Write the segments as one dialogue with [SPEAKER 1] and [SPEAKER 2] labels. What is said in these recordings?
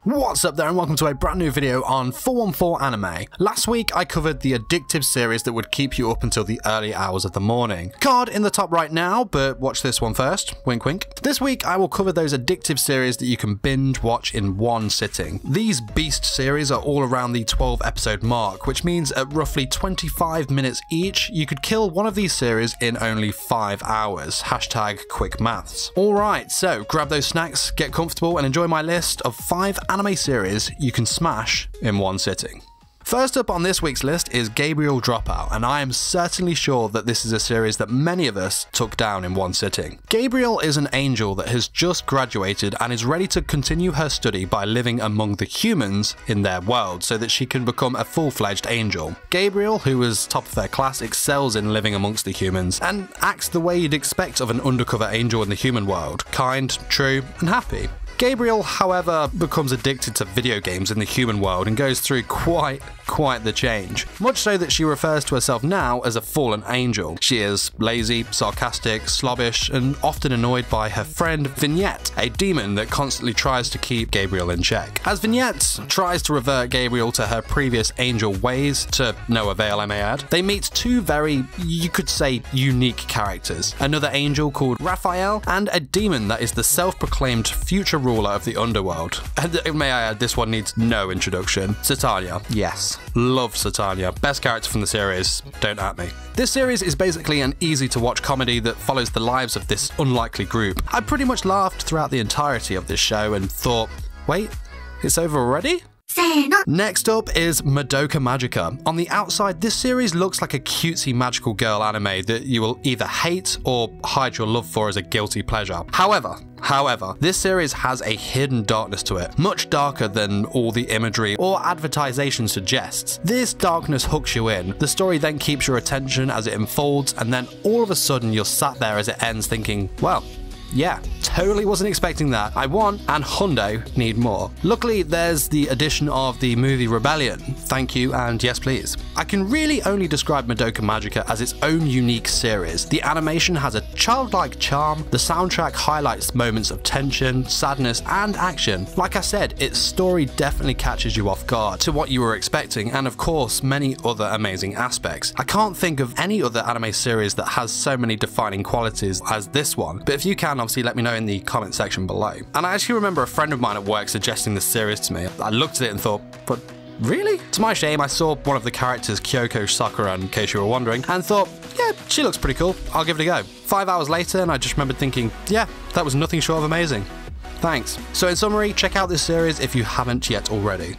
[SPEAKER 1] What's up there and welcome to a brand new video on 414 Anime. Last week I covered the Addictive series that would keep you up until the early hours of the morning. Card in the top right now, but watch this one first, wink wink. This week I will cover those Addictive series that you can binge watch in one sitting. These beast series are all around the 12 episode mark, which means at roughly 25 minutes each, you could kill one of these series in only 5 hours. Hashtag quick maths. Alright, so grab those snacks, get comfortable and enjoy my list of 5 anime series you can smash in one sitting. First up on this week's list is Gabriel Dropout, and I am certainly sure that this is a series that many of us took down in one sitting. Gabriel is an angel that has just graduated and is ready to continue her study by living among the humans in their world so that she can become a full-fledged angel. Gabriel, who is top of their class, excels in living amongst the humans and acts the way you'd expect of an undercover angel in the human world, kind, true, and happy. Gabriel, however, becomes addicted to video games in the human world and goes through quite the change. Much so that she refers to herself now as a fallen angel. She is lazy, sarcastic, slobbish, and often annoyed by her friend Vignette, a demon that constantly tries to keep Gabriel in check. As Vignette tries to revert Gabriel to her previous angel ways, to no avail I may add, they meet two very, you could say, unique characters. Another angel called Raphael, and a demon that is the self-proclaimed future ruler of the underworld. And may I add, this one needs no introduction. Satania. Yes. Love Satania. Best character from the series. Don't at me. This series is basically an easy to watch comedy that follows the lives of this unlikely group. I pretty much laughed throughout the entirety of this show and thought, wait, it's over already? Next up is Madoka Magica. On the outside, this series looks like a cutesy magical girl anime that you will either hate or hide your love for as a guilty pleasure. However, this series has a hidden darkness to it, much darker than all the imagery or advertisation suggests. This darkness hooks you in. The story then keeps your attention as it unfolds, and then all of a sudden you're sat there as it ends thinking, well, yeah, totally wasn't expecting that. I want, and hundo need more. Luckily, there's the addition of the movie Rebellion. Thank you, and yes please. I can really only describe Madoka Magica as its own unique series. The animation has a childlike charm, the soundtrack highlights moments of tension, sadness, and action. Like I said, its story definitely catches you off guard to what you were expecting, and of course, many other amazing aspects. I can't think of any other anime series that has so many defining qualities as this one, but if you can, obviously let me know in the comment section below. And I actually remember a friend of mine at work suggesting this series to me. I looked at it and thought, but really? To my shame, I saw one of the characters, Kyoko Sakura, in case you were wondering, and thought, yeah, she looks pretty cool, I'll give it a go. 5 hours later, and I just remembered thinking, yeah, that was nothing short of amazing. Thanks. So in summary, check out this series if you haven't yet already.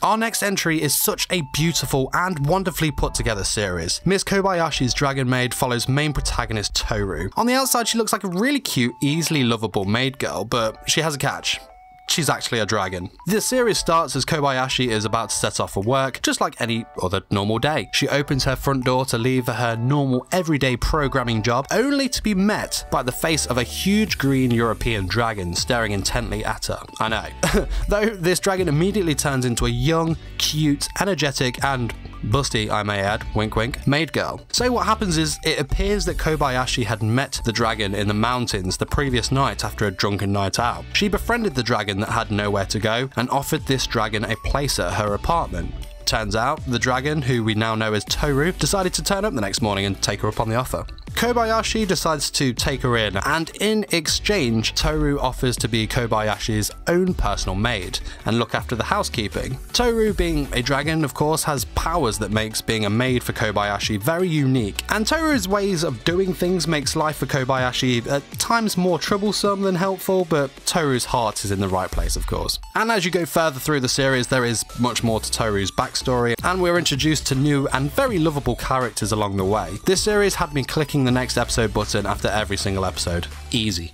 [SPEAKER 1] Our next entry is such a beautiful and wonderfully put together series. Miss Kobayashi's Dragon Maid follows main protagonist Toru. On the outside, she looks like a really cute, easily lovable maid girl, but she has a catch. She's actually a dragon. The series starts as Kobayashi is about to set off for work, just like any other normal day. She opens her front door to leave for her normal everyday programming job, only to be met by the face of a huge green European dragon staring intently at her. I know. Though this dragon immediately turns into a young, cute, energetic, and busty, I may add, wink wink, maid girl. So what happens is, it appears that Kobayashi had met the dragon in the mountains the previous night after a drunken night out. She befriended the dragon that had nowhere to go and offered this dragon a place at her apartment. Turns out, the dragon, who we now know as Toru, decided to turn up the next morning and take her up on the offer. Kobayashi decides to take her in, and in exchange, Toru offers to be Kobayashi's own personal maid and look after the housekeeping. Toru, being a dragon, of course, has powers that makes being a maid for Kobayashi very unique, and Toru's ways of doing things makes life for Kobayashi at times more troublesome than helpful, but Toru's heart is in the right place, of course. And as you go further through the series, there is much more to Toru's backstory, and we're introduced to new and very lovable characters along the way. This series had me clicking the next episode button after every single episode. Easy.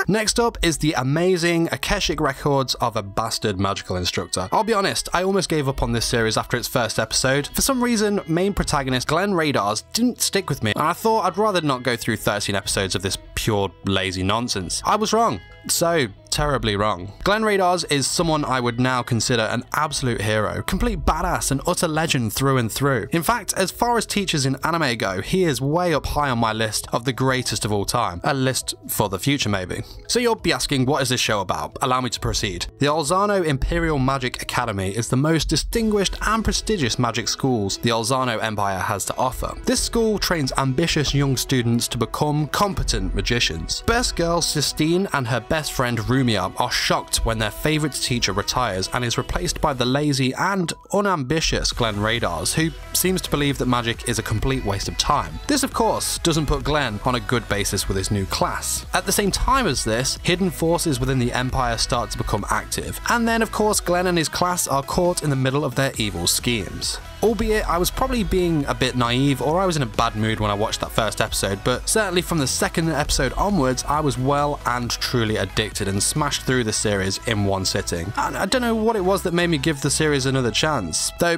[SPEAKER 1] Next up is the amazing Akashic Records of a Bastard Magical Instructor. I'll be honest, I almost gave up on this series after its first episode. For some reason, main protagonist Glenn Radars didn't stick with me, and I thought I'd rather not go through 13 episodes of this pure lazy nonsense. I was wrong. So, terribly wrong. Glenn Radars is someone I would now consider an absolute hero, complete badass and utter legend through and through. In fact, as far as teachers in anime go, he is way up high on my list of the greatest of all time. A list for the future maybe. So you'll be asking, what is this show about? Allow me to proceed. The Alzano Imperial Magic Academy is the most distinguished and prestigious magic schools the Alzano Empire has to offer. This school trains ambitious young students to become competent magicians. Best girl Sistine and her best friend Rumia are shocked when their favourite teacher retires and is replaced by the lazy and unambitious Glenn Radars, who seems to believe that magic is a complete waste of time. This of course doesn't put Glenn on a good basis with his new class. At the same time as this, hidden forces within the Empire start to become active, and then of course Glenn and his class are caught in the middle of their evil schemes. Albeit I was probably being a bit naive, or I was in a bad mood when I watched that first episode, but certainly from the second episode onwards I was well and truly addicted and smashed through the series in one sitting. And I don't know what it was that made me give the series another chance, though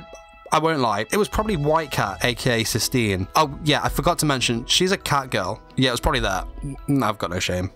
[SPEAKER 1] I won't lie, it was probably White Cat, aka Sistine. Oh yeah, I forgot to mention, she's a cat girl. Yeah, it was probably that. I've got no shame.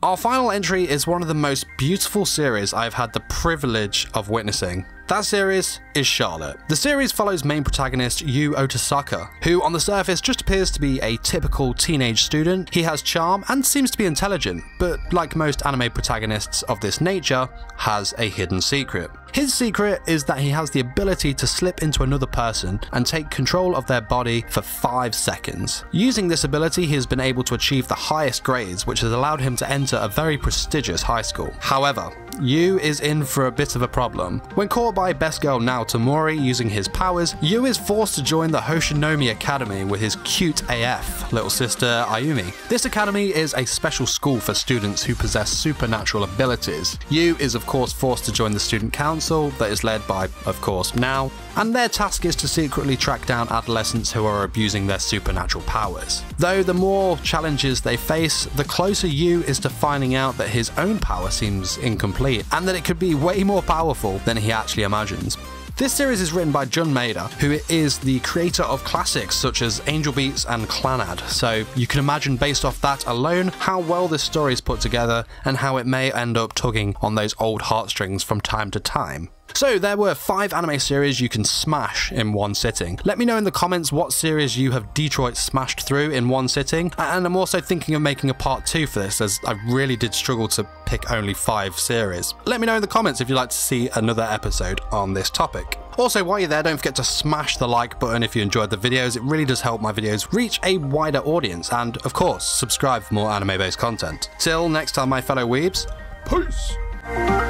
[SPEAKER 1] Our final entry is one of the most beautiful series I've had the privilege of witnessing. That series is Charlotte. The series follows main protagonist Yu Otasaka, who on the surface just appears to be a typical teenage student. He has charm and seems to be intelligent, but like most anime protagonists of this nature, has a hidden secret. His secret is that he has the ability to slip into another person and take control of their body for 5 seconds. Using this ability, he has been able to achieve the highest grades, which has allowed him to enter a very prestigious high school. However, Yu is in for a bit of a problem. When caught by best girl Nao Tamori using his powers, Yu is forced to join the Hoshinomi Academy with his cute AF little sister Ayumi. This academy is a special school for students who possess supernatural abilities. Yu is of course forced to join the student council that is led by, of course, Nao, and their task is to secretly track down adolescents who are abusing their supernatural powers. Though the more challenges they face, the closer Yu is to finding out that his own power seems incomplete, and that it could be way more powerful than he actually imagines. This series is written by Jun Maeda, who is the creator of classics such as Angel Beats and Clannad, so you can imagine based off that alone how well this story is put together and how it may end up tugging on those old heartstrings from time to time. So there were 5 anime series you can smash in one sitting. Let me know in the comments what series you have Detroit smashed through in one sitting, and I'm also thinking of making a part 2 for this, as I really did struggle to pick only 5 series. Let me know in the comments if you'd like to see another episode on this topic. Also, while you're there, don't forget to smash the like button if you enjoyed the videos. It really does help my videos reach a wider audience, and of course, subscribe for more anime-based content. Till next time, my fellow weebs, peace!